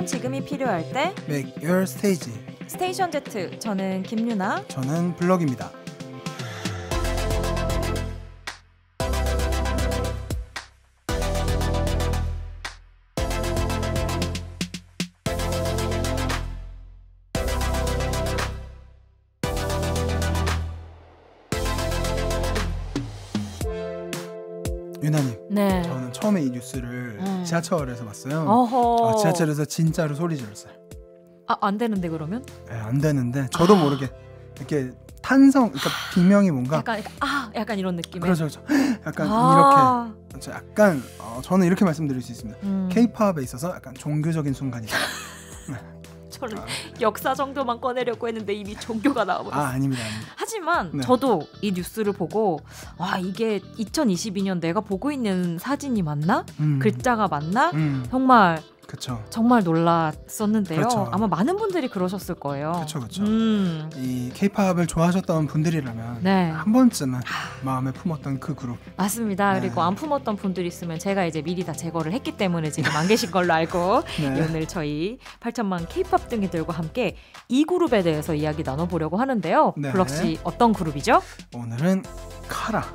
지금이 필요할 때 Make your stage. 스테이션 Z. 저는 김유나. 저는 블럭입니다. 유나님, 네. 저는 처음에 이 뉴스를 지하철에서 봤어요. 어허. 지하철에서 진짜로 소리 질렀어요. 안 되는데 그러면? 네, 안 되는데 저도 모르게 이렇게 그러니까 비명이 뭔가 약간 이런 느낌의. 그렇죠. 약간 이렇게 약간 저는 이렇게 말씀드릴 수 있습니다. K-팝에 있어서 약간 종교적인 순간이다. 저는 역사 정도만 꺼내려고 했는데 이미 종교가 나와버렸어요. 아닙니다. 하지만 네. 저도 이 뉴스를 보고 이게 2022년 내가 보고 있는 사진이 맞나? 글자가 맞나? 정말 놀랐었는데요. 그렇죠. 아마 많은 분들이 그러셨을 거예요. 그렇죠. 이 K-팝을 좋아하셨던 분들이라면 네. 한 번쯤은 마음에 품었던 그 그룹. 맞습니다. 네. 그리고 안 품었던 분들이 있으면 제가 이제 미리 다 제거를 했기 때문에 지금 안 계신 걸로 알고 네. 오늘 저희 8천만 K-팝 등이들과 함께 이 그룹에 대해서 이야기 나눠보려고 하는데요. 네. 블럭 씨 어떤 그룹이죠? 오늘은 카라.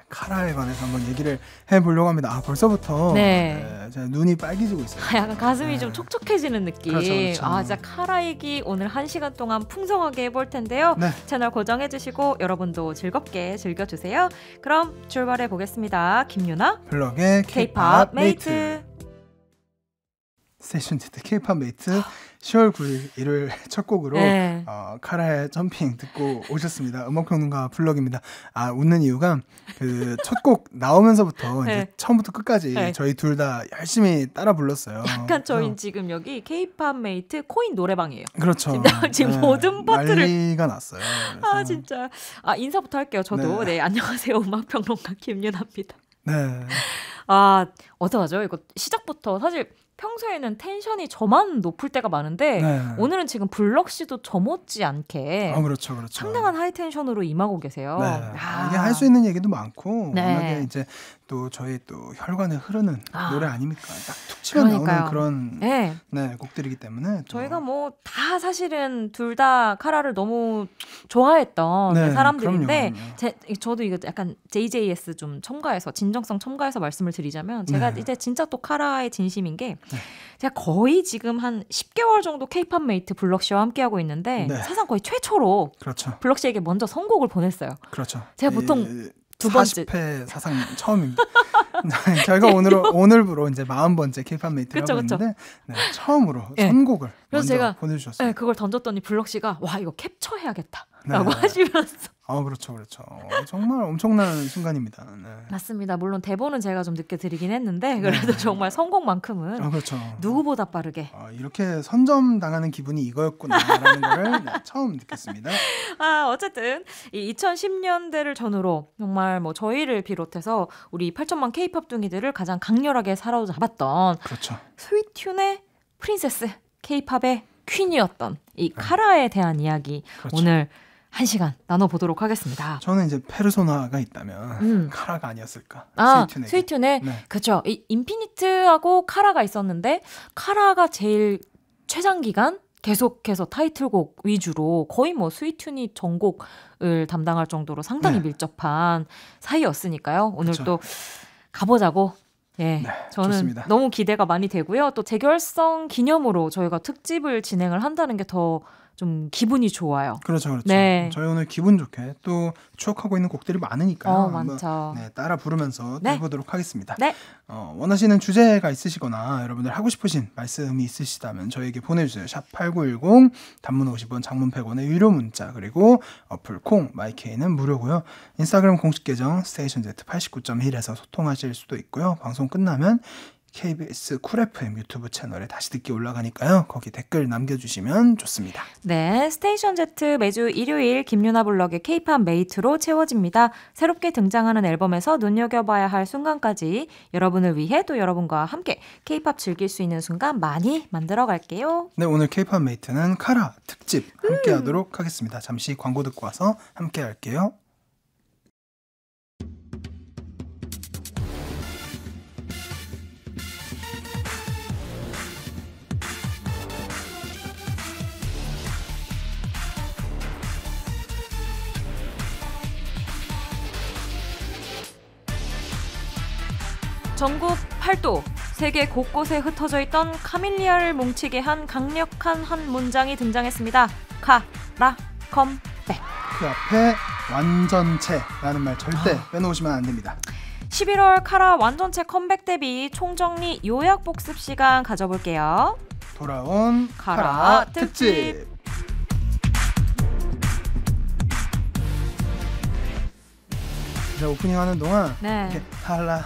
카라에 관해서 한번 얘기를 해보려고 합니다. 벌써부터 제가 눈이 빨개지고 있어요. 약간 가슴이 좀 촉촉해지는 느낌. 그렇죠. 진짜 카라 얘기 오늘 1시간 동안 풍성하게 해볼 텐데요. 네. 채널 고정해주시고 여러분도 즐겁게 즐겨주세요. 그럼 출발해 보겠습니다. 김유나 블럭의 K-팝 메이트. 스테이션 Z K-팝 메이트 10월 9일 일요일 첫 곡으로 카라의 점핑 듣고 오셨습니다. 음악평론가 블럭입니다. 웃는 이유가 그 첫 곡 나오면서부터 이제 처음부터 끝까지 저희 둘 다 열심히 따라 불렀어요. 약간 저희 지금 여기 K-팝 메이트 코인 노래방이에요. 그렇죠. 지금 모든 파트를 난리가 났어요. 그래서. 진짜 인사부터 할게요. 저도 안녕하세요. 음악평론가 김유나입니다. 네. 어떡하죠? 이거 시작부터 사실 평소에는 텐션이 저만 높을 때가 많은데 오늘은 지금 블럭 씨도 저 못지 않게 그렇죠. 상당한 하이 텐션으로 임하고 계세요. 이게 할 수 있는 얘기도 많고 워낙에 이제 또 저희 또 혈관에 흐르는 노래 아닙니까? 딱 툭 치면 나오는 그런 곡들이기 때문에 저희가 뭐 다 사실은 둘 다 카라를 너무 좋아했던 사람들인데 저도 이거 약간 JJS 좀 첨가해서 진정성 첨가해서 말씀을 드리자면 제가 이제 진짜 또 카라의 진심인 게 제가 거의 지금 한 10개월 정도 K-팝 메이트 블럭 씨와 함께하고 있는데 사상 거의 최초로 블럭 씨에게 먼저 선곡을 보냈어요. 그렇죠. 제가 보통 두 번째 40회 사상 처음입니다. 저희가 오늘부로 이제 40번째 K-팝 메이트라고 했는데 처음으로 선곡을 그래서 제가 보내주셨어요. 그걸 던졌더니 블럭 씨가 이거 캡처해야겠다라고 하시면서 그렇죠. 정말 엄청난 순간입니다. 맞습니다. 물론 대본은 제가 좀 늦게 드리긴 했는데 그래도 정말 선곡만큼은 누구보다 빠르게 이렇게 선점당하는 기분이 이거였구나라는 걸 처음 느꼈습니다. 어쨌든 이 2010년대를 전후로 정말 뭐 저희를 비롯해서 우리 8천만 K-팝 둥이들을 가장 강렬하게 사로잡았던 스위튠의 프린세스, K-팝의 퀸이었던 이 카라에 대한 이야기 오늘 1시간 나눠보도록 하겠습니다. 저는 이제 페르소나가 있다면 카라가 아니었을까. 스위튠에 그렇죠. 이 인피니트하고 카라가 있었는데 카라가 제일 최장기간 계속해서 타이틀곡 위주로 거의 뭐 스위튠이 전곡을 담당할 정도로 상당히 밀접한 사이였으니까요. 오늘 또 가보자고. 저는 좋습니다. 너무 기대가 많이 되고요. 또 재결성 기념으로 저희가 특집을 진행을 한다는 게 더 좀 기분이 좋아요. 그렇죠. 저희 오늘 기분 좋게 또 추억하고 있는 곡들이 많으니까요. 많죠. 따라 부르면서 해보도록 하겠습니다. 네. 원하시는 주제가 있으시거나 여러분들 하고 싶으신 말씀이 있으시다면 저에게 보내주세요. 샵8910 단문 50원 장문 100원의 유료 문자 그리고 어플 콩 마이케이는 무료고요. 인스타그램 공식 계정 스테이션 Z 89.1에서 소통하실 수도 있고요. 방송 끝나면 KBS 쿨 FM 유튜브 채널에 다시 듣기 올라가니까요. 거기 댓글 남겨주시면 좋습니다. 네, 스테이션 Z 매주 일요일 김유나 블럭의 K-팝 메이트로 채워집니다. 새롭게 등장하는 앨범에서 눈여겨봐야 할 순간까지 여러분을 위해 또 여러분과 함께 K-팝 즐길 수 있는 순간 많이 만들어갈게요. 네, 오늘 K-팝 메이트는 카라 특집 함께하도록 하겠습니다. 잠시 광고 듣고 와서 함께할게요. 전국 8도 세계 곳곳에 흩어져 있던 카밀리아를 뭉치게 한 강력한 한 문장이 등장했습니다. 카라 컴백. 그 앞에 완전체라는 말 절대 빼놓으시면 안 됩니다. 11월 카라 완전체 컴백 대비 총정리 요약 복습 시간 가져볼게요. 돌아온 카라 특집. 제가 오프닝 하는 동안 이렇게 할라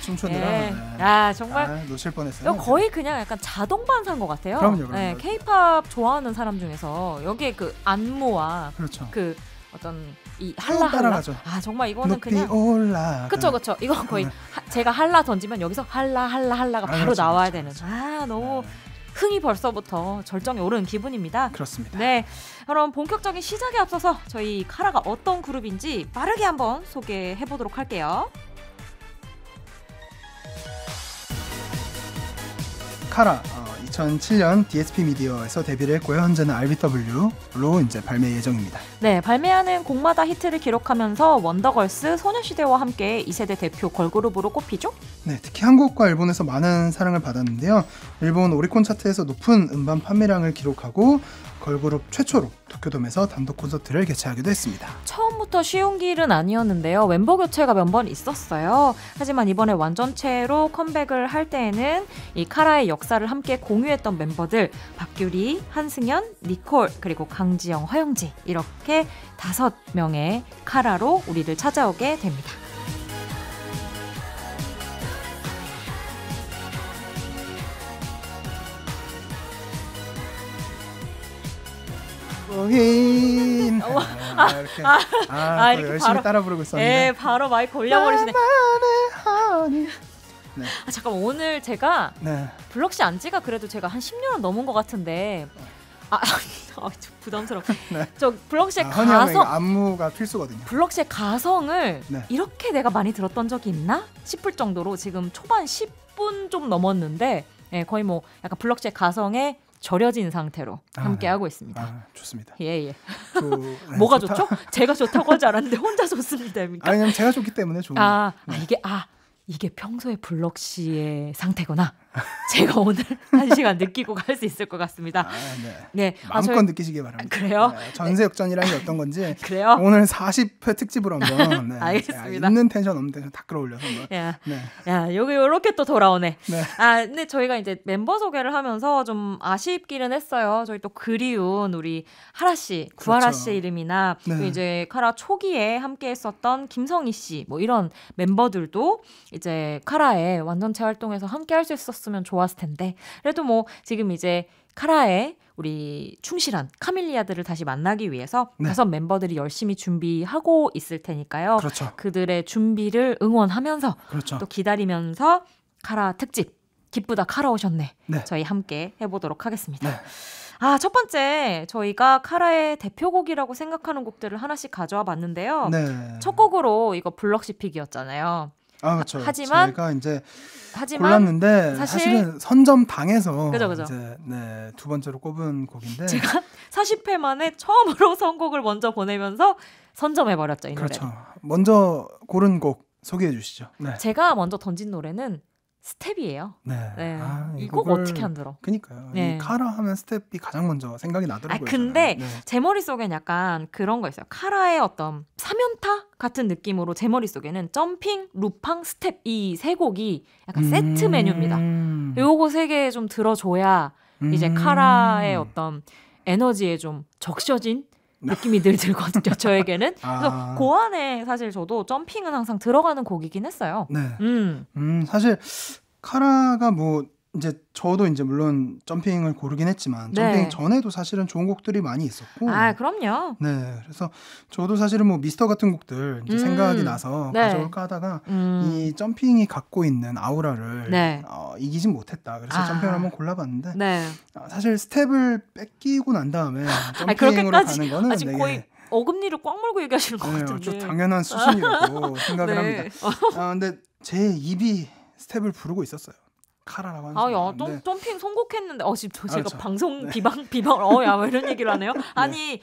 춤추느라 야 정말 놓칠 뻔했어요. 이거 거의 그냥 약간 자동 반사인 것 같아요. 그럼요. K-팝 좋아하는 사람 중에서 여기에 그 안무와 그렇죠. 그 어떤 이 할라 따라가죠. 정말 이거는 높이 그냥 올라. 그쵸. 이건 거의 제가 할라 던지면 여기서 할라가 바로 그렇죠, 나와야 그렇죠, 되는. 너무 흥이 벌써부터 절정에 오르는 기분입니다. 그렇습니다. 네, 그럼 본격적인 시작에 앞서서 저희 카라가 어떤 그룹인지 빠르게 한번 소개해 보도록 할게요. 카라 2007년 DSP 미디어에서 데뷔를 했고요. 현재는 RBW로 이제 발매 예정입니다. 네, 발매하는 곡마다 히트를 기록하면서 원더걸스, 소녀시대와 함께 2세대 대표 걸그룹으로 꼽히죠? 네, 특히 한국과 일본에서 많은 사랑을 받았는데요. 일본 오리콘 차트에서 높은 음반 판매량을 기록하고 걸그룹 최초로 도쿄돔에서 단독 콘서트를 개최하기도 했습니다. 처음부터 쉬운 길은 아니었는데요. 멤버 교체가 몇 번 있었어요. 하지만 이번에 완전체로 컴백을 할 때에는 이 카라의 역사를 함께 공유했던 멤버들 박규리, 한승연, 니콜, 그리고 강지영, 허영지 이렇게 5명의 카라로 우리를 찾아오게 됩니다. 이렇게 열심히 바로, 따라 부르고 있었는데 바로 마이크 올려버리시네. 잠깐만 오늘 제가 블럭씨 안지가 그래도 제가 한 10년은 넘은 것 같은데 부담스러워. 저 블럭씨의 가성 안무가 필수거든요. 블럭씨의 가성을 이렇게 내가 많이 들었던 적이 있나 싶을 정도로 지금 초반 10분 좀 넘었는데 거의 뭐 약간 블럭씨의 가성에 절여진 상태로 함께하고 있습니다. 좋습니다. 예. 뭐가 좋죠? 제가 좋다고 하지 않았는데 혼자 좋습니다. 왜냐면 제가 좋기 때문에 좋은 이게 평소에 블럭씨의 상태구나. 제가 오늘 1시간 느끼고 갈 수 있을 것 같습니다. 마음껏 느끼시기 바랍니다. 그래요? 전세 역전이라는 게 어떤 건지 그래요? 오늘 40회 특집으로 한번 알겠습니다. 있는 텐션 없는 텐션 다 끌어올려서 여기 이렇게 또 돌아오네. 근데 저희가 이제 멤버 소개를 하면서 좀 아쉽기는 했어요. 저희 또 그리운 우리 하라씨, 구하라씨의 이름이나 또 이제 카라 초기에 함께 했었던 김성희 씨 뭐 이런 멤버들도 이제 카라의 완전체 활동에서 함께 할 수 있었으면 좋았을 텐데 그래도 뭐 지금 이제 카라의 우리 충실한 카밀리아들을 다시 만나기 위해서 5 멤버들이 열심히 준비하고 있을 테니까요. 그렇죠. 그들의 준비를 응원하면서 또 기다리면서 카라 특집 기쁘다 카라 오셨네. 저희 함께 해보도록 하겠습니다. 첫 번째 저희가 카라의 대표곡이라고 생각하는 곡들을 하나씩 가져와 봤는데요. 첫 곡으로 이거 블럭씨 픽이었잖아요. 그렇죠. 하지만 제가 이제 골랐는데 사실은 선점 당해서 그죠. 이제 두 번째로 꼽은 곡인데 제가 40회 만에 처음으로 선곡을 먼저 보내면서 선점해버렸죠. 이 노래. 그렇죠. 먼저 고른 곡 소개해 주시죠. 제가 먼저 던진 노래는 스텝이에요. 이 곡 어떻게 안 들어? 그니까요. 이 카라 하면 스텝이 가장 먼저 생각이 나더라고요. 근데 제 머릿속엔 약간 그런 거 있어요. 카라의 어떤 3연타 같은 느낌으로 제 머릿속에는 점핑, 루팡, 스텝 이 세 곡이 약간 세트 메뉴입니다. 요거 세 개 좀 들어줘야 이제 카라의 어떤 에너지에 좀 적셔진 느낌이 늘 들거든요. 저에게는. 그래서 그 안에 사실 저도 점핑은 항상 들어가는 곡이긴 했어요. 사실 카라가 뭐 이제 저도 이제 물론 점핑을 고르긴 했지만 점핑 전에도 사실은 좋은 곡들이 많이 있었고. 그럼요. 그래서 저도 사실은 뭐 미스터 같은 곡들 이제 생각이 나서 가져올까 하다가 이 점핑이 갖고 있는 아우라를 이기진 못했다. 그래서 점핑을 한번 골라봤는데 사실 스텝을 뺏기고 난 다음에 점핑으로 가는 거는 아직 거의 어금니를 꽉 물고 얘기하시는 것 같은데. 아주 당연한 수준이라고 생각을 합니다. 근데 제 입이 스텝을 부르고 있었어요. 카라라고 하는 야, 점핑 선곡했는데 지금 제가 그렇죠. 방송 네. 비방 야, 왜 이런 얘기를 하네요. 네. 아니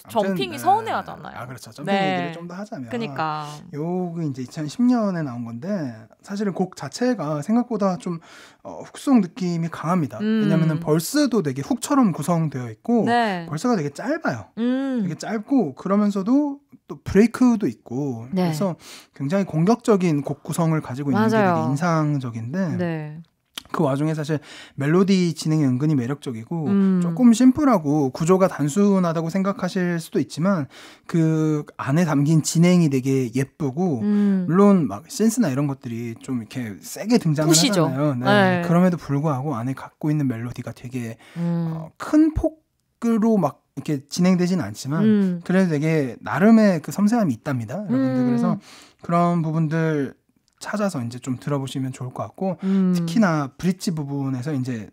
점핑이 네. 서운해하잖아요. 그렇죠. 점핑 네. 얘기를 좀 더 하자면 그러니까 요거 이제 2010년에 나온 건데 사실은 곡 자체가 생각보다 좀 훅송 느낌이 강합니다. 왜냐면은 벌스도 되게 훅처럼 구성되어 있고 네. 벌스가 되게 짧아요. 되게 짧고 그러면서도 또 브레이크도 있고 네. 그래서 굉장히 공격적인 곡 구성을 가지고 있는 게 되게 인상적인데 네. 그 와중에 사실 멜로디 진행이 은근히 매력적이고 조금 심플하고 구조가 단순하다고 생각하실 수도 있지만 그 안에 담긴 진행이 되게 예쁘고 물론 막 센스나 이런 것들이 좀 이렇게 세게 등장을 푸시죠. 하잖아요. 네. 네. 그럼에도 불구하고 안에 갖고 있는 멜로디가 되게 큰 폭으로 막 이렇게 진행되진 않지만 그래도 되게 나름의 그 섬세함이 있답니다. 여러분들 그래서 그런 부분들 찾아서 이제 좀 들어보시면 좋을 것 같고 특히나 브릿지 부분에서 이제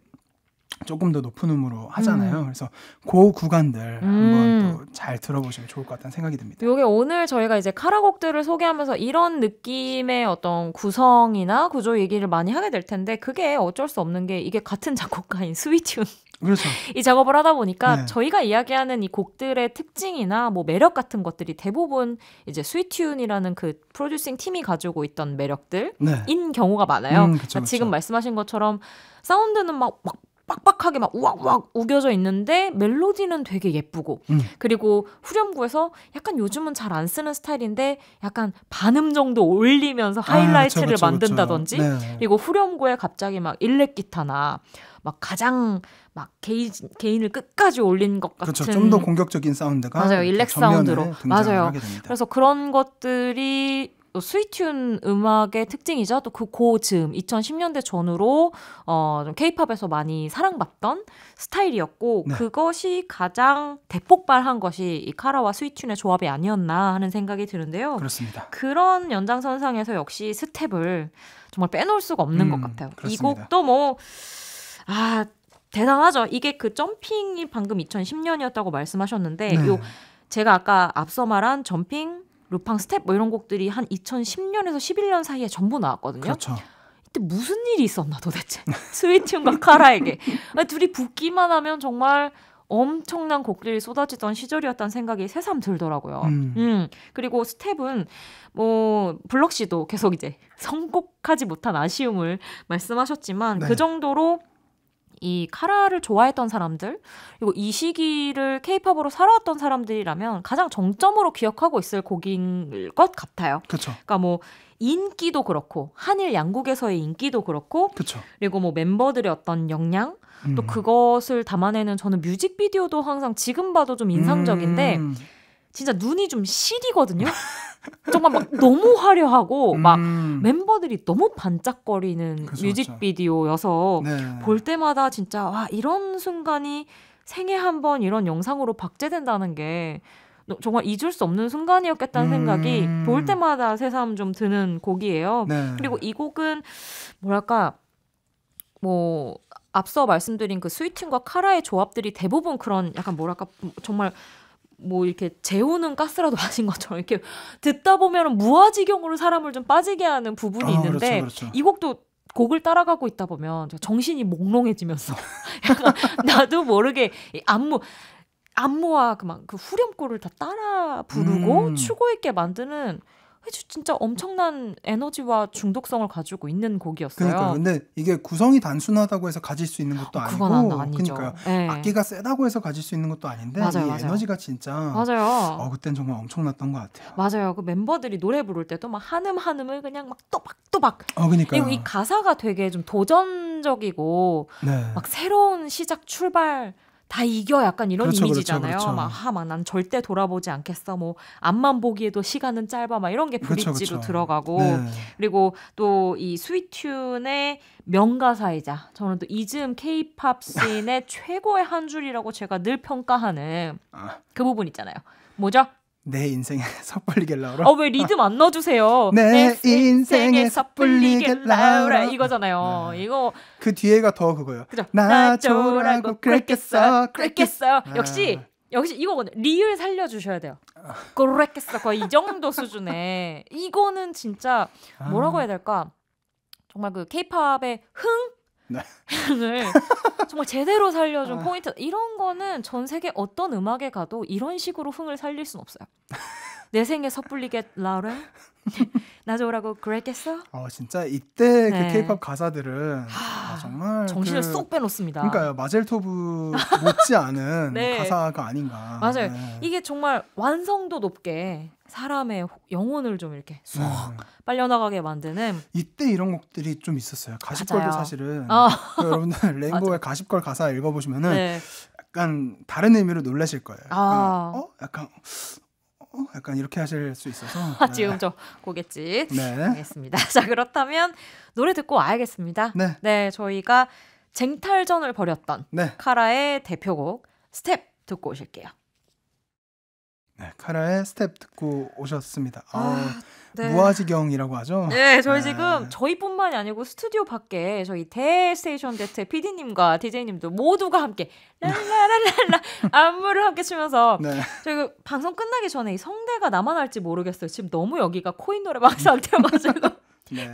조금 더 높은 음으로 하잖아요. 그래서 그 구간들 한번 또 잘 들어보시면 좋을 것 같다는 생각이 듭니다. 요게 오늘 저희가 이제 카라곡들을 소개하면서 이런 느낌의 어떤 구성이나 구조 얘기를 많이 하게 될 텐데 그게 어쩔 수 없는 게 이게 같은 작곡가인 스위튠 그렇죠. 이 작업을 하다 보니까 네. 저희가 이야기하는 이 곡들의 특징이나 뭐 매력 같은 것들이 대부분 이제 스위튠이라는 그 프로듀싱 팀이 가지고 있던 매력들인 네. 경우가 많아요. 그쵸, 그러니까 지금 말씀하신 것처럼 사운드는 막 빡빡하게 막 우악우악 우겨져 있는데 멜로디는 되게 예쁘고 그리고 후렴구에서 약간 요즘은 잘 안 쓰는 스타일인데 약간 반음 정도 올리면서 하이라이트를 그쵸, 만든다든지 네. 그리고 후렴구에 갑자기 막 일렉 기타나 막 가장 막 개인을 끝까지 올린 것 같은 그렇죠. 좀 더 공격적인 사운드가 맞아요. 일렉 사운드로 맞아요. 그래서 그런 것들이 스위튠 음악의 특징이죠. 또 그 고즈음 2010년대 전후로 좀 K-팝에서 많이 사랑받던 스타일이었고 네. 그것이 가장 대폭발한 것이 이 카라와 스위튠의 조합이 아니었나 하는 생각이 드는데요. 그렇습니다. 그런 연장선상에서 역시 스텝을 정말 빼놓을 수가 없는 것 같아요. 그렇습니다. 이 곡도 대단하죠. 이게 그 점핑이 방금 2010년이었다고 말씀하셨는데 네. 제가 아까 앞서 말한 점핑 루팡 스텝 뭐 이런 곡들이 한 2010년에서 11년 사이에 전부 나왔거든요. 그렇죠. 이때 무슨 일이 있었나 도대체. 스위튠과 카라에게. 둘이 붙기만 하면 정말 엄청난 곡들이 쏟아지던 시절이었다는 생각이 새삼 들더라고요. 그리고 스텝은 뭐 블럭 씨도 계속 이제 선곡하지 못한 아쉬움을 말씀하셨지만 네. 그 정도로 이 카라를 좋아했던 사람들 그리고 이 시기를 K-팝으로 살아왔던 사람들이라면 가장 정점으로 기억하고 있을 곡인 것 같아요. 그렇죠. 그러니까 뭐 인기도 그렇고 한일 양국에서의 인기도 그렇고 그쵸. 그리고 뭐 멤버들의 어떤 역량 또 그것을 담아내는 저는 뮤직비디오도 항상 지금 봐도 좀 인상적인데 진짜 눈이 좀 시리거든요. 정말 막 너무 화려하고 막 멤버들이 너무 반짝거리는 그쵸, 뮤직비디오여서 네. 볼 때마다 진짜 와 이런 순간이 생애 한 번 이런 영상으로 박제된다는 게 정말 잊을 수 없는 순간이었겠다는 생각이 볼 때마다 새삼 좀 드는 곡이에요. 네. 그리고 이 곡은 뭐랄까 뭐 앞서 말씀드린 그 스위튠과 카라의 조합들이 대부분 그런 약간 뭐랄까 정말 뭐 이렇게 재우는 가스라도 마신 것처럼 이렇게 듣다 보면 무아지경으로 사람을 좀 빠지게 하는 부분이 있는데 그렇죠. 이 곡도 곡을 따라가고 있다 보면 정신이 몽롱해지면서 약간 나도 모르게 안무와 그 후렴구를 다 따라 부르고 추고 있게 만드는 진짜 엄청난 에너지와 중독성을 가지고 있는 곡이었어요. 그러니까 근데 이게 구성이 단순하다고 해서 가질 수 있는 것도 아니고 그러니까 네. 악기가 세다고 해서 가질 수 있는 것도 아닌데 맞아요. 에너지가 진짜 맞아요. 그땐 정말 엄청났던 것 같아요. 맞아요. 그 멤버들이 노래 부를 때도 막 한음을 그냥 막 또박또박 그러니까 그리고 이 가사가 되게 좀 도전적이고 네. 막 새로운 시작 출발 다 이겨 약간 이런 그렇죠, 이미지잖아요. 그렇죠. 막 난 절대 돌아보지 않겠어. 뭐 앞만 보기에도 시간은 짧아. 막 이런 게 브릿지로 그렇죠. 들어가고 네. 그리고 또 이 스위튠의 명가사이자 저는 또 이즈음 K-팝 씬의 최고의 한 줄이라고 제가 늘 평가하는 그 부분 있잖아요. 뭐죠? 내 인생에 섣불리 갤라우라. 왜 리듬 안 넣어주세요? 내 인생에 섣불리 갤라우라 이거잖아요. 네. 이거 그 뒤에가 더 그거예요. 그죠? 나조라고 그랬겠어. 역시 이거거든요. 리을 살려주셔야 돼요. 그랬겠어. 거의 이 정도 수준에 이거는 진짜 뭐라고 해야 될까? 정말 그 K-팝의 네. 흥을 정말 제대로 살려준 포인트. 이런 거는 전 세계 어떤 음악에 가도 이런 식으로 흥을 살릴 순 없어요. 내 생에 섣불리게 라우레 나 좋으라고 그랬겠어? 진짜 이때 그 K-팝 가사들은 정말 정신을 쏙 빼놓습니다. 그러니까요. 마젤토브 못지않은 네. 가사가 아닌가. 맞아요. 네. 이게 정말 완성도 높게 사람의 영혼을 좀 이렇게 쏙 빨려나가게 만드는. 이때 이런 곡들이 좀 있었어요. 가십걸도 맞아요. 사실은 여러분들 레인보우의 가십걸 가사 읽어보시면은 네. 약간 다른 의미로 놀라실 거예요. 약간, 약간 이렇게 하실 수 있어서 지금 저 고갯짓 네. 하겠습니다. 자, 그렇다면 노래 듣고 와야겠습니다. 네. 저희가 쟁탈전을 벌였던 네. 카라의 대표곡 스텝 듣고 오실게요. 네, 카라의 스텝 듣고 오셨습니다. 네. 무아지경이라고 하죠. 네, 저희 지금 저희뿐만이 아니고 스튜디오 밖에 저희 대스테이션 데트 PD님과 DJ님도 모두가 함께 랄라랄랄라 안무를 함께 추면서 저희 그 방송 끝나기 전에 이 성대가 나만 할지 모르겠어요. 지금 너무 여기가 코인 노래방 상태여가지고.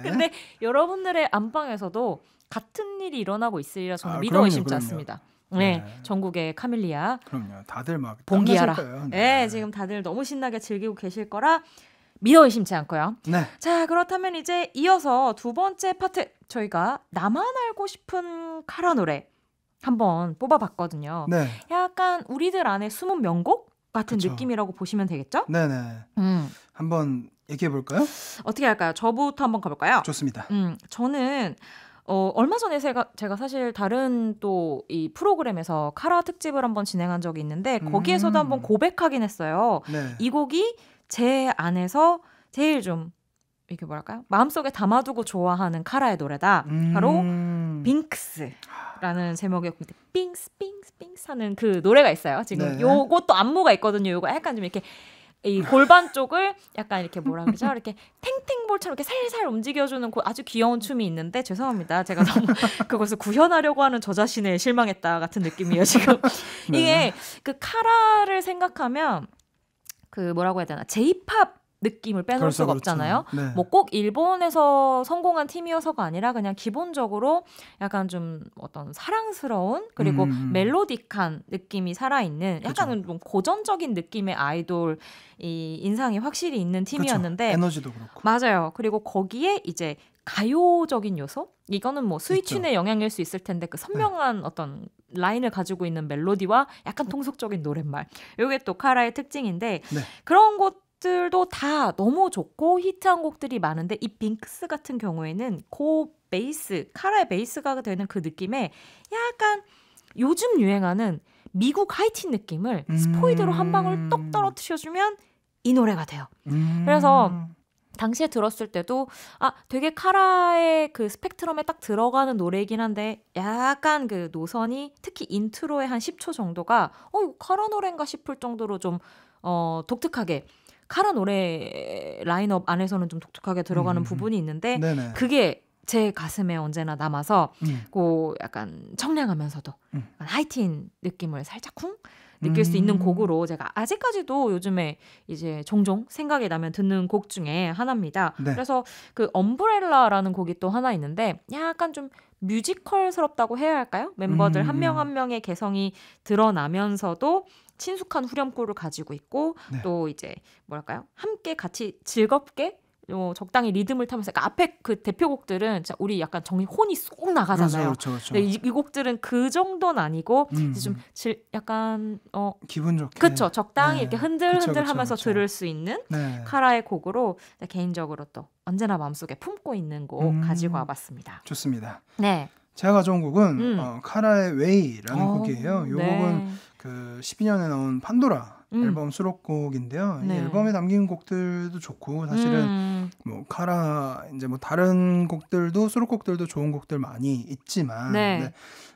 근데 여러분들의 안방에서도 같은 일이 일어나고 있으리라 저는 믿어 의심치 않습니다. 네, 전국의 카밀리아. 그럼요. 다들 막 봉기하라. 거예요. 네, 지금 다들 너무 신나게 즐기고 계실 거라 믿어 의심치 않고요. 네. 자, 그렇다면 이제 이어서 두 번째 파트 저희가 나만 알고 싶은 카라 노래 한번 뽑아봤거든요. 네. 약간 우리들 안에 숨은 명곡 같은 느낌이라고 보시면 되겠죠? 네네. 한번 얘기해 볼까요? 어떻게 할까요? 저부터 한번 가볼까요? 좋습니다. 저는 얼마 전에 제가 사실 다른 또 이 프로그램에서 카라 특집을 한번 진행한 적이 있는데 거기에서도 한번 고백하긴 했어요. 네. 이 곡이 제 안에서 제일 좀 이렇게 뭐랄까요? 마음속에 담아두고 좋아하는 카라의 노래다. 바로 빙크스라는 제목의 곡인데 빙스 빙스 빙스 하는 그 노래가 있어요. 지금 요것도 안무가 있거든요. 요거 약간 좀 이렇게 이 골반 쪽을 약간 이렇게 뭐라 그러죠? 이렇게 탱탱볼처럼 이렇게 살살 움직여주는 아주 귀여운 춤이 있는데 죄송합니다. 제가 너무 그것을 구현하려고 하는 저 자신에 실망했다 같은 느낌이에요 지금. 이게 그 카라를 생각하면 그 뭐라고 해야 되나 J-팝 느낌을 빼놓을 수가 없잖아요. 네. 뭐 꼭 일본에서 성공한 팀이어서가 아니라 그냥 기본적으로 약간 좀 어떤 사랑스러운 그리고 멜로디한 느낌이 살아있는 약간은 좀 고전적인 느낌의 아이돌 이 인상이 확실히 있는 팀이었는데 에너지도 그렇고 맞아요. 그리고 거기에 이제 가요적인 요소? 이거는 뭐 스위춘의 영향일 수 있을 텐데 그 선명한 어떤 라인을 가지고 있는 멜로디와 약간 통속적인 노랫말. 이게 또 카라의 특징인데 그런 것들도 다 너무 좋고 히트한 곡들이 많은데 이 빙크스 같은 경우에는 그 베이스, 카라의 베이스가 되는 그 느낌에 약간 요즘 유행하는 미국 하이틴 느낌을 스포이드로 한 방울 똑 떨어뜨려주면 이 노래가 돼요. 그래서 당시에 들었을 때도 되게 카라의 그 스펙트럼에 딱 들어가는 노래이긴 한데 약간 그 노선이 특히 인트로의 한 10초 정도가 이거 카라 노래인가 싶을 정도로 좀 독특하게 카라 노래 라인업 안에서는 좀 독특하게 들어가는 부분이 있는데 그게 제 가슴에 언제나 남아서 그 약간 청량하면서도 하이틴 느낌을 살짝 느낄 수 있는 곡으로 제가 아직까지도 요즘에 이제 종종 생각이 나면 듣는 곡 중에 하나입니다. 그래서 그 엄브렐라라는 곡이 또 하나 있는데 약간 좀 뮤지컬스럽다고 해야 할까요? 멤버들 한 명 한 명의 개성이 드러나면서도 친숙한 후렴구를 가지고 있고 또 이제 뭐랄까요? 함께 같이 즐겁게 적당히 리듬을 타면서 그러니까 앞에 그 대표곡들은 진짜 우리 약간 혼이 쏙 나가잖아요. 그렇죠. 근데 이 곡들은 그 정도는 아니고 이제 좀 약간 기분 좋게 그렇죠. 적당히 이렇게 흔들흔들하면서 들을 수 있는 카라의 곡으로 개인적으로 또 언제나 마음속에 품고 있는 곡 가지고 와봤습니다. 좋습니다. 네. 제가 가져온 곡은 카라의 웨이라는 곡이에요. 이 곡은 그 12년에 나온 판도라 앨범 수록곡인데요. 이 앨범에 담긴 곡들도 좋고 사실은 뭐 카라 이제 뭐 다른 곡들도 수록곡들도 좋은 곡들 많이 있지만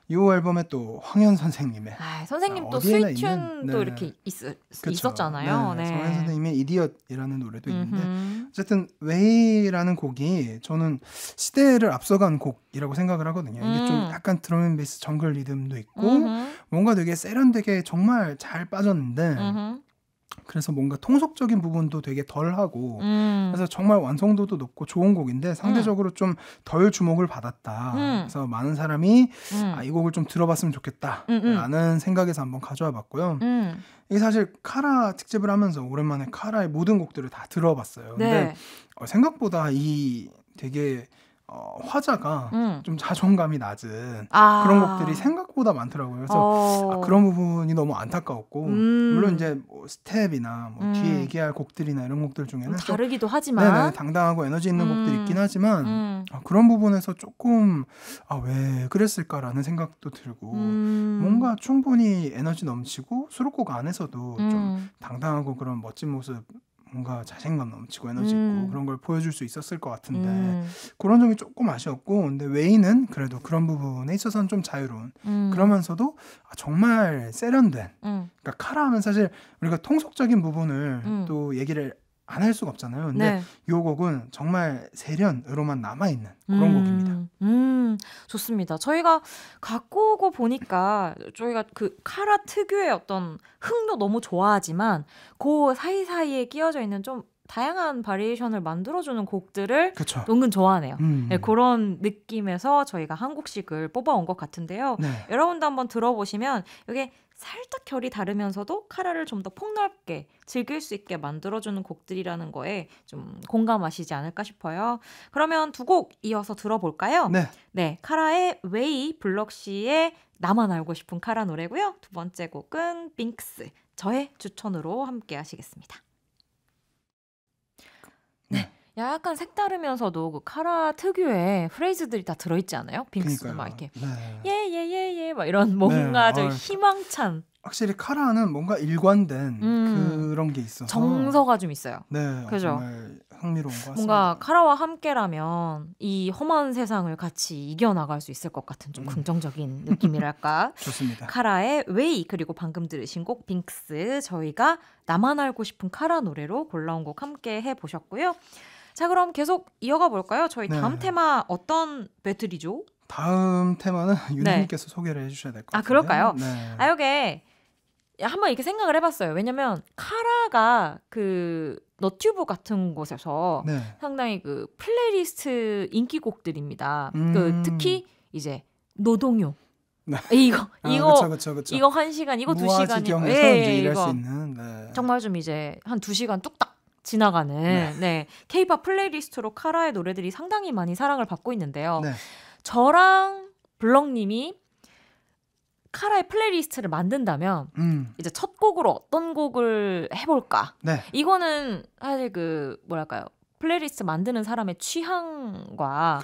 이 앨범에 또 황현 선생님의 선생님 또 스위춘도 이렇게 있었잖아요. 황현 선생님의 이디엇이라는 노래도 있는데 어쨌든 웨이라는 곡이 저는 시대를 앞서간 곡이라고 생각을 하거든요. 이게 좀 약간 드럼앤베이스 정글 리듬도 있고 뭔가 되게 세련되게 정말 잘 빠졌는데 그래서 뭔가 통속적인 부분도 되게 덜하고 그래서 정말 완성도도 높고 좋은 곡인데 상대적으로 좀 덜 주목을 받았다. 그래서 많은 사람이 이 곡을 좀 들어봤으면 좋겠다 라는 생각에서 한번 가져와 봤고요. 이게 사실 카라 특집을 하면서 오랜만에 카라의 모든 곡들을 다 들어봤어요. 근데 네. 생각보다 이 되게 화자가 좀 자존감이 낮은 그런 곡들이 생각보다 많더라고요. 그래서 그런 부분이 너무 안타까웠고 물론 이제 뭐 스텝이나 뭐 뒤에 얘기할 곡들이나 이런 곡들 중에는 다르기도 하지만 네네, 당당하고 에너지 있는 곡들이 있긴 하지만 그런 부분에서 조금 왜 그랬을까라는 생각도 들고 뭔가 충분히 에너지 넘치고 수록곡 안에서도 좀 당당하고 그런 멋진 모습 뭔가 자신감 넘치고 에너지 있고 그런 걸 보여줄 수 있었을 것 같은데 그런 점이 조금 아쉬웠고 근데 웨이는 그래도 그런 부분에 있어서는 좀 자유로운 그러면서도 정말 세련된 그러니까 카라 하면 사실 우리가 통속적인 부분을 또 얘기를 안 할 수가 없잖아요. 근데 이 곡은 정말 세련으로만 남아있는 그런 곡입니다. 좋습니다. 저희가 갖고 오고 보니까 저희가 그 카라 특유의 어떤 흥도 너무 좋아하지만 그 사이사이에 끼어져 있는 좀 다양한 바리에이션을 만들어주는 곡들을 그쵸. 은근 좋아하네요. 네, 그런 느낌에서 저희가 한 곡씩을 뽑아온 것 같은데요. 네. 여러분도 한번 들어보시면 이게 살짝 결이 다르면서도 카라를 좀 더 폭넓게 즐길 수 있게 만들어주는 곡들이라는 거에 좀 공감하시지 않을까 싶어요. 그러면 두 곡 이어서 들어볼까요? 네. 네, 카라의 웨이, 블럭시의 나만 알고 싶은 카라 노래고요. 두 번째 곡은 빙크스, 저의 추천으로 함께 하시겠습니다. 네. 약간 색다르면서도 그 카라 특유의 프레이즈들이 다 들어있지 않아요? 빙크스도 막 이렇게 예예예예 막 이런 뭔가 좀 희망찬 확실히 카라는 뭔가 일관된 그런 게 있어서 정서가 좀 있어요. 네, 그죠? 정말 흥미로운 것 같습니다. 뭔가 카라와 함께라면 이 험한 세상을 같이 이겨나갈 수 있을 것 같은 좀 긍정적인 느낌이랄까. 좋습니다. 카라의 웨이 그리고 방금 들으신 곡 빙크스 저희가 나만 알고 싶은 카라 노래로 골라온 곡 함께 해보셨고요. 자 그럼 계속 이어가 볼까요? 저희 다음 테마 어떤 배틀이죠? 다음 테마는 유나님께서 소개를 해주셔야 될 것 같아요. 그럴까요? 네. 이게 한번 이렇게 생각을 해봤어요. 왜냐면 카라가 그 너튜브 같은 곳에서 상당히 그 플레이리스트 인기곡들입니다. 그 특히 이제 노동요. 이거 그쵸. 이거 1시간 이거 2시간이요. 무아지경에서 이제 일할 수 있는 정말 좀 이제 한 2시간 뚝딱 지나가는 K-팝 플레이리스트로 카라의 노래들이 상당히 많이 사랑을 받고 있는데요. 저랑 블럭님이 카라의 플레이리스트를 만든다면 이제 첫 곡으로 어떤 곡을 해볼까? 이거는 사실 그 뭐랄까요 플레이리스트 만드는 사람의 취향과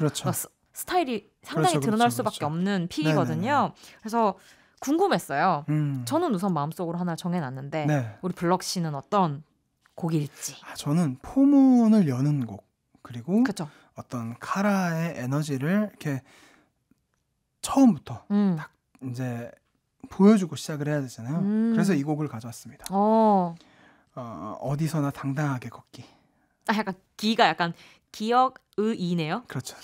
스타일이 상당히 드러날 수밖에 없는 픽이거든요. 그래서 궁금했어요. 저는 우선 마음속으로 하나 정해놨는데 우리 블럭 씨는 어떤 곡일지. 저는 포문을 여는 곡 그리고 어떤 카라의 에너지를 이렇게 처음부터 딱 이제 보여주고 시작을 해야 되잖아요. 그래서 이 곡을 가져왔습니다. 어디서나 당당하게 걷기. 약간 기가 약간 기억의이네요. 그렇죠.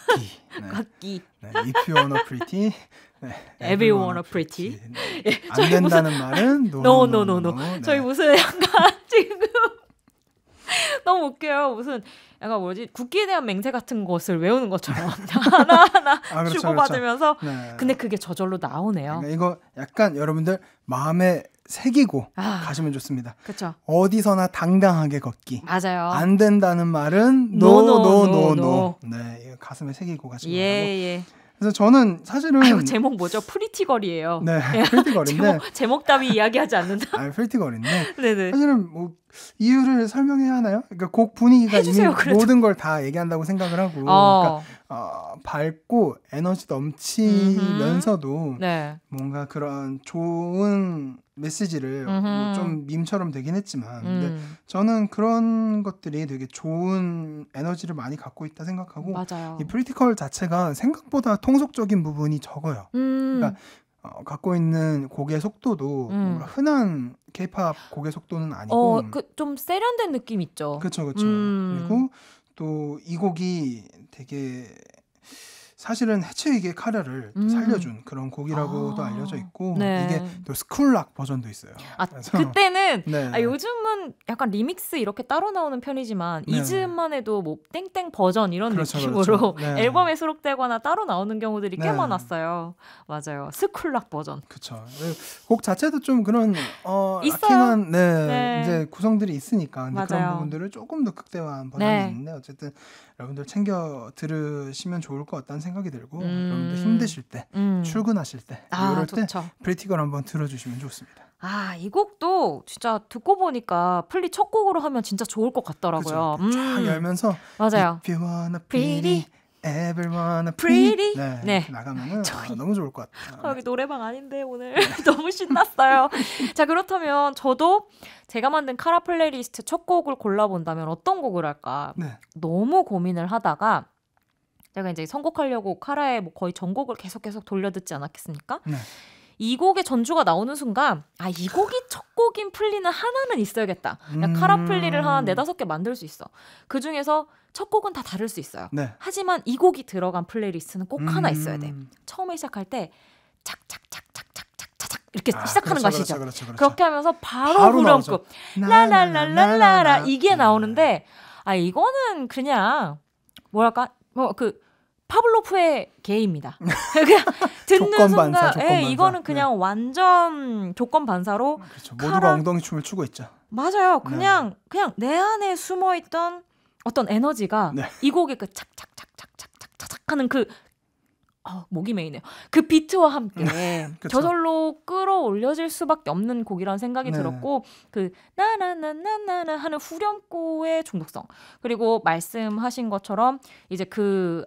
걷기. 걷기. If you wanna pretty, everyone a pretty. 안 된다는 말은 no. 저희 무슨 약간 지금 너무 웃겨요. 무슨 약간 뭐지 국기에 대한 맹세 같은 것을 외우는 것처럼 하나하나 주고받으면서 근데 그게 저절로 나오네요. 그러니까 이거 약간 여러분들 마음에 새기고 가시면 좋습니다. 그렇죠. 어디서나 당당하게 걷기. 맞아요. 안 된다는 말은 no. 네, 가슴에 새기고 가시면 되고. 그래서 저는 사실은 제목 뭐죠? 프리티걸이에요. 네, 프리티걸인데 제목 따위 이야기하지 않는다. 프리티걸인데 사실은 뭐 이유를 설명해야 하나요? 그러니까 곡 분위기가 해주세요, 이미 그래도. 모든 걸 다 얘기한다고 생각을 하고 그러니까 밝고 에너지 넘치면서도 뭔가 그런 좋은 메시지를 좀 밈처럼 되긴 했지만 근데 저는 그런 것들이 되게 좋은 에너지를 많이 갖고 있다 생각하고 맞아요. 이 프리티컬 자체가 생각보다 통속적인 부분이 적어요. 그러니까 갖고 있는 곡의 속도도 뭔가 흔한 K-팝 곡의 속도는 아니고 좀 세련된 느낌 있죠. 그렇죠. 그리고 또 이 곡이 되게 사실은 해체이기의 카라를 살려준 그런 곡이라고도 알려져 있고 네. 이게 또 스쿨락 버전도 있어요. 그때는 네. 요즘은 약간 리믹스 이렇게 따로 나오는 편이지만 네. 이즈음만 해도 뭐 땡땡 버전 이런 그렇죠, 느낌으로 그렇죠. 네. 앨범에 수록되거나 따로 나오는 경우들이 꽤 네. 많았어요. 맞아요. 스쿨락 버전. 그렇죠. 곡 자체도 좀 그런 락킹한 이제 구성들이 있으니까 근데 그런 부분들을 조금 더 극대화한 버전이 있는데 어쨌든 여러분들 챙겨 들으시면 좋을 것 같다는 생각이 들고 여러분들 힘드실 때 출근하실 때 이럴 때 프리티걸 한번 들어주시면 좋습니다. 이 곡도 진짜 듣고 보니까 플리 첫 곡으로 하면 진짜 좋을 것 같더라고요. 쫙 열면서 맞아요. If you wanna pretty everyone pretty 네. 나가면은 너무 좋을 것 같아요. 여기 노래방 아닌데 오늘 너무 신났어요. 자, 그렇다면 저도 제가 만든 카라 플레이리스트 첫 곡을 골라본다면 어떤 곡을 할까 너무 고민을 하다가 제가 이제 선곡하려고 카라의 뭐 거의 전곡을 계속 돌려듣지 않았겠습니까? 이 곡의 전주가 나오는 순간 이 곡이 첫 곡인 플리는 하나는 있어야겠다. 카라 플리를 한 4-5개 만들 수 있어. 그중에서 첫 곡은 다 다를 수 있어요. 하지만 이 곡이 들어간 플레이리스트는 꼭 하나 있어야 돼. 처음에 시작할 때 착착착착착착착 이렇게 시작하는 거 아시죠? 그렇죠. 그렇게 하면서 바로 후렴구 라라라라라라 이게 나오는데 이거는 그냥 뭐랄까 파블로프의 개입니다. 그냥 듣는 조건 순간 이거는 그냥 완전 조건 반사로 모두가 엉덩이 춤을 추고 있죠. 맞아요. 그냥 내 안에 숨어있던 어떤 에너지가 이 곡의 그 착착착착착착착 하는 목이 메이네요. 그 비트와 함께 저절로 끌어올려질 수밖에 없는 곡이라는 생각이 들었고 그 나나나나나나 하는 후렴구의 중독성 그리고 말씀하신 것처럼 이제 그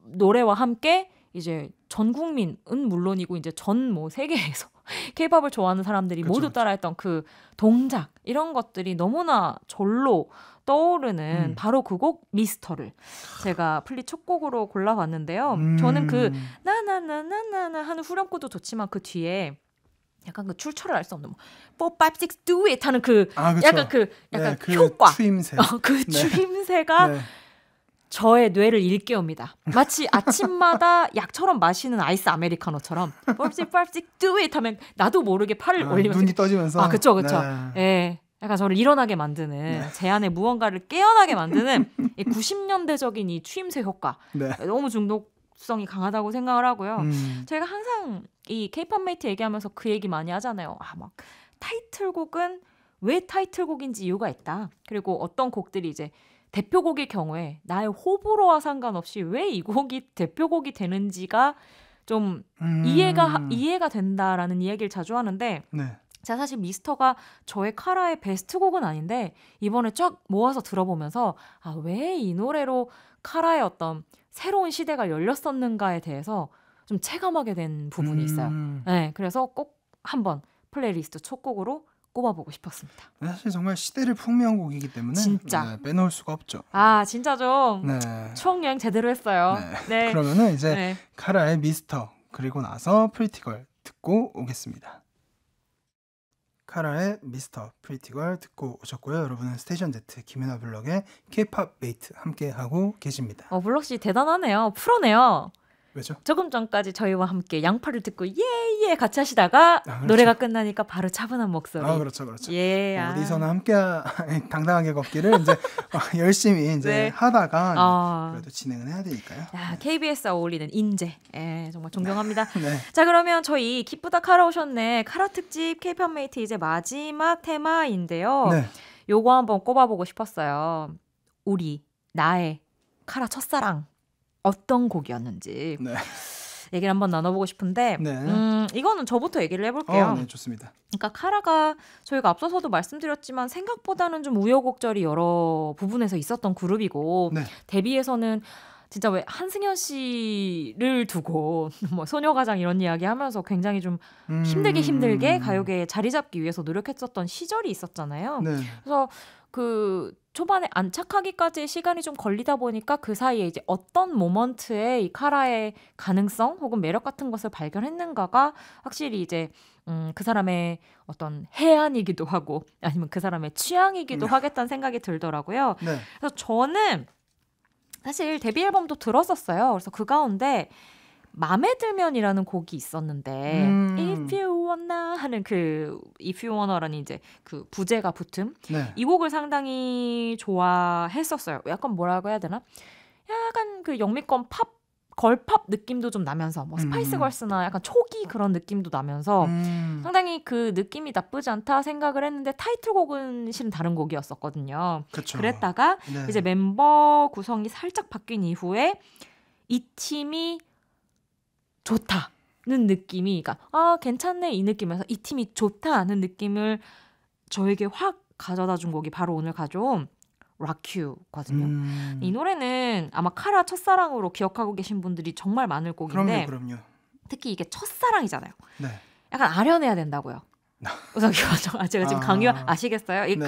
노래와 함께 이제 전 국민은 물론이고 이제 전 뭐 세계에서 K-팝을 좋아하는 사람들이 모두 따라했던 그 동작 이런 것들이 너무나 절로 떠오르는 바로 그 곡 미스터를 제가 플리 첫 곡으로 골라봤는데요. 저는 그 나나나나나나 하는 후렴구도 좋지만 그 뒤에 약간 그 출처를 알 수 없는 4, 5, 6, do it 하는 약간 그 효과 추임새 그 추임새가 저의 뇌를 일깨웁니다. 마치 아침마다 약처럼 마시는 아이스 아메리카노처럼 4, 5, 6, do it 하면 나도 모르게 팔을 올리면서 눈이 떠지면서 그쵸. 예. 약간 저를 일어나게 만드는 제 안에 무언가를 깨어나게 만드는 이 90년대적인 이 추임새 효과 너무 중독성이 강하다고 생각을 하고요. 저희가 항상 이 K-팝 메이트 얘기하면서 그 얘기 많이 하잖아요. 막 타이틀곡은 왜 타이틀곡인지 이유가 있다. 그리고 어떤 곡들이 이제 대표곡일 경우에 나의 호불호와 상관없이 왜 이 곡이 대표곡이 되는지가 좀 이해가 된다라는 이야기를 자주 하는데 제가 사실 미스터가 저의 카라의 베스트 곡은 아닌데 이번에 쫙 모아서 들어보면서 왜 이 노래로 카라의 어떤 새로운 시대가 열렸었는가에 대해서 좀 체감하게 된 부분이 있어요. 그래서 꼭 한번 플레이리스트 첫 곡으로 꼽아보고 싶었습니다. 사실 정말 시대를 풍미한 곡이기 때문에 진짜 빼놓을 수가 없죠. 진짜 좀 추억여행 제대로 했어요. 그러면은 이제 카라의 미스터 그리고 나서 프리티걸 듣고 오겠습니다. 카라의 미스터 프리티걸 듣고 오셨고요. 여러분은 스테이션 Z 김연아 블럭의 K-팝 메이트 함께 하고 계십니다. 블럭 씨 대단하네요. 프로네요. 왜죠? 조금 전까지 저희와 함께 양파를 듣고 예예 같이 하시다가 노래가 끝나니까 바로 차분한 목소리. 그렇죠. 어디서나 예. 함께 당당하게 걷기를 이제 열심히 이제 하다가 그래도 진행은 해야 되니까요. KBS에 어울리는 인재. 정말 존경합니다. 자, 그러면 저희 기쁘다 카라 오셨네. 카라 특집 K-팝 메이트 이제 마지막 테마인데요. 요거 한번 꼽아보고 싶었어요. 나의 카라 첫사랑. 어떤 곡이었는지 얘기를 한번 나눠보고 싶은데 이거는 저부터 얘기를 해볼게요. 좋습니다. 그러니까 카라가 저희가 앞서서도 말씀드렸지만 생각보다는 좀 우여곡절이 여러 부분에서 있었던 그룹이고 데뷔에서는 진짜 왜 한승연 씨를 두고 뭐 소녀가장 이런 이야기 하면서 굉장히 좀 힘들게 가요계에 자리 잡기 위해서 노력했었던 시절이 있었잖아요. 그래서 그 초반에 안착하기까지의 시간이 좀 걸리다 보니까 그 사이에 이제 어떤 모먼트에 이 카라의 가능성 혹은 매력 같은 것을 발견했는가가 확실히 이제 그 사람의 어떤 해안이기도 하고 아니면 그 사람의 취향이기도 하겠다는 생각이 들더라고요. 그래서 저는 사실 데뷔 앨범도 들었었어요. 그래서 그 가운데 맘에 들면이라는 곡이 있었는데 If You Wanna 하는 그 If You Wanna라는 이제 그 부제가 붙음 네. 이 곡을 상당히 좋아했었어요. 약간 뭐라고 해야 되나? 약간 그 영미권 팝 걸팝 느낌도 좀 나면서 뭐 스파이스 걸스나 약간 초기 그런 느낌도 나면서 상당히 그 느낌이 나쁘지 않다 생각을 했는데 타이틀곡은 실은 다른 곡이었었거든요. 그쵸. 그랬다가 네. 이제 멤버 구성이 살짝 바뀐 이후에 이 팀이 좋다는 느낌이 그러니까 괜찮네 이 느낌에서 이 팀이 좋다는 느낌을 저에게 확 가져다 준 곡이 바로 오늘 가져온 락큐거든요. 이 노래는 아마 카라 첫사랑으로 기억하고 계신 분들이 정말 많을 곡인데 그럼요. 특히 이게 첫사랑이잖아요. 네. 약간 아련해야 된다고요. 우선 제가 지금 강요 아시겠어요? 이 네.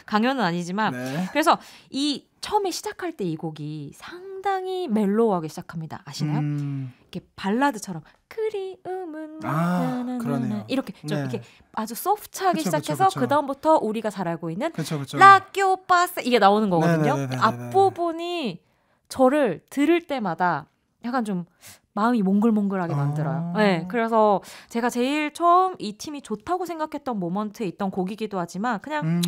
강요는 아니지만 네. 그래서 이 처음에 시작할 때 이 곡이 상당히 멜로우하게 시작합니다. 아시나요? 이렇게 발라드처럼 그리움은 그러네요. 이렇게 좀 네. 이렇게 아주 소프트하게 그쵸, 시작해서 그쵸. 그 다음부터 우리가 잘 알고 있는 그쵸. 락교 빠스 이게 나오는 거거든요. 네네네네네. 앞부분이 저를 들을 때마다 약간 좀 마음이 몽글몽글하게 만들어요. 네, 그래서 제가 제일 처음 이 팀이 좋다고 생각했던 모먼트에 있던 곡이기도 하지만 그냥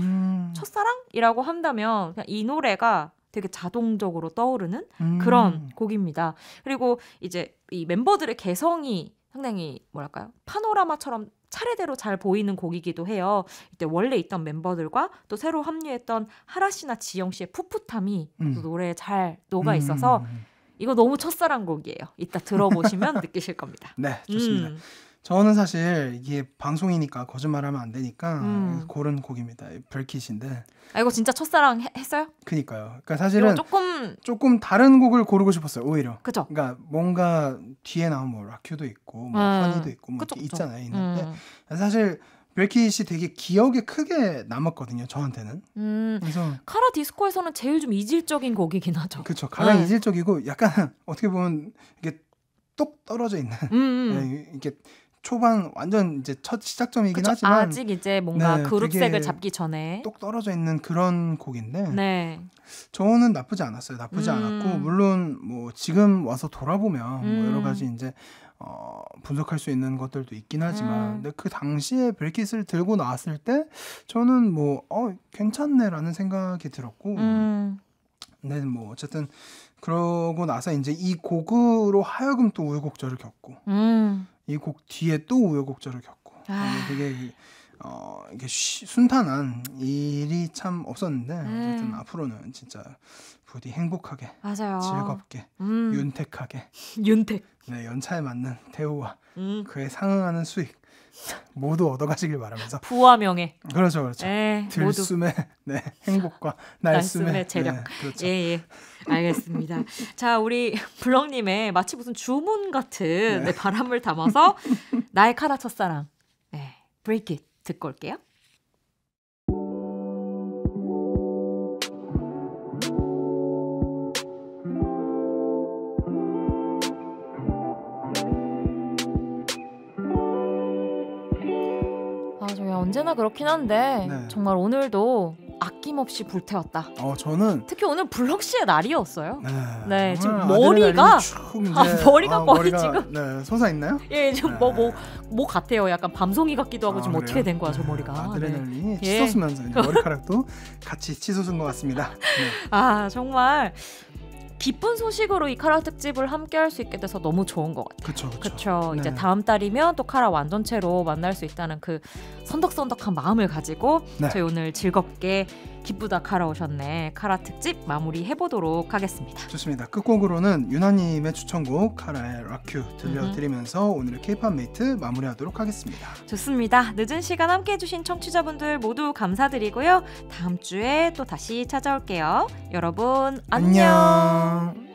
첫사랑이라고 한다면 그냥 이 노래가 되게 자동적으로 떠오르는 그런 곡입니다. 그리고 이제 이 멤버들의 개성이 상당히 뭐랄까요? 파노라마처럼 차례대로 잘 보이는 곡이기도 해요. 이때 원래 있던 멤버들과 또 새로 합류했던 하라 씨나 지영 씨의 풋풋함이 또 노래에 잘 녹아 있어서 이거 너무 첫사랑 곡이에요. 이따 들어보시면 느끼실 겁니다. 네, 좋습니다. 저는 사실 이게 방송이니까 거짓말하면 안 되니까 고른 곡입니다. 브레이킷인데. 이거 진짜 첫사랑 했어요? 그니까요. 그러니까 사실은 조금 다른 곡을 고르고 싶었어요. 오히려. 그죠. 그러니까 뭔가 뒤에 나온 뭐 락큐도 있고 뭐 허니도 있고 뭐 그쵸, 이렇게 그쵸. 있잖아요. 있는데 사실 브레이킷이 되게 기억에 크게 남았거든요. 저한테는. 그래서 카라 디스코에서는 제일 좀 이질적인 곡이긴 하죠. 그렇죠. 가장 이질적이고 약간 어떻게 보면 이게 똑 떨어져 있는 이게 초반 완전 이제 첫 시작점이긴 그쵸? 하지만 아직 이제 뭔가 네, 그룹색을 잡기 전에 똑 떨어져 있는 그런 곡인데 네. 저는 나쁘지 않았어요. 나쁘지 않았고 물론 뭐 지금 와서 돌아보면 뭐 여러 가지 이제 분석할 수 있는 것들도 있긴 하지만 근데 그 당시에 브레이킷을 들고 나왔을 때 저는 뭐 괜찮네라는 생각이 들었고 근데 뭐 어쨌든 그러고 나서 이제 이 곡으로 하여금 또 우여곡절을 겪고 이 곡 뒤에 또 우여곡절을 겪고 되게 이게 순탄한 일이 참 없었는데 어쨌든 앞으로는 진짜 부디 행복하게 맞아요. 즐겁게 윤택하게 네, 연차에 맞는 대우와 그에 상응하는 수익 모두 얻어가시길 바라면서 부와 명예 그렇죠 들숨의 네, 행복과 날숨의 재력 네, 그렇죠. 예. 알겠습니다. 자, 우리 블럭님의 마치 무슨 주문 같은 네, 바람을 담아서 나의 카라 첫사랑 Break It 듣고 올게요. 저희 언제나 그렇긴 한데 정말 오늘도 아낌없이 불태웠다. 저는 특히 오늘 블럭 씨의 날이었어요. 네, 지금 머리가 머리가 지금 솟아 있나요? 예, 지금 뭐 같아요. 약간 밤송이 같기도 하고 지금 어떻게 된 거야, 저 머리가. 아드레날린이 치솟으면서 머리카락도 같이 치솟은 것 같습니다. 정말 기쁜 소식으로 이 카라 특집을 함께 할 수 있게 돼서 너무 좋은 것 같아요. 그렇죠. 이제 다음 달이면 또 카라 완전체로 만날 수 있다는 그 선덕선덕한 마음을 가지고 저희 오늘 즐겁게 기쁘다 카라 오셨네 카라 특집 마무리해보도록 하겠습니다. 좋습니다. 끝곡으로는 유나님의 추천곡 카라의 락큐 들려드리면서 오늘의 K-팝 메이트 마무리하도록 하겠습니다. 좋습니다. 늦은 시간 함께해 주신 청취자분들 모두 감사드리고요. 다음 주에 또 다시 찾아올게요. 여러분 안녕.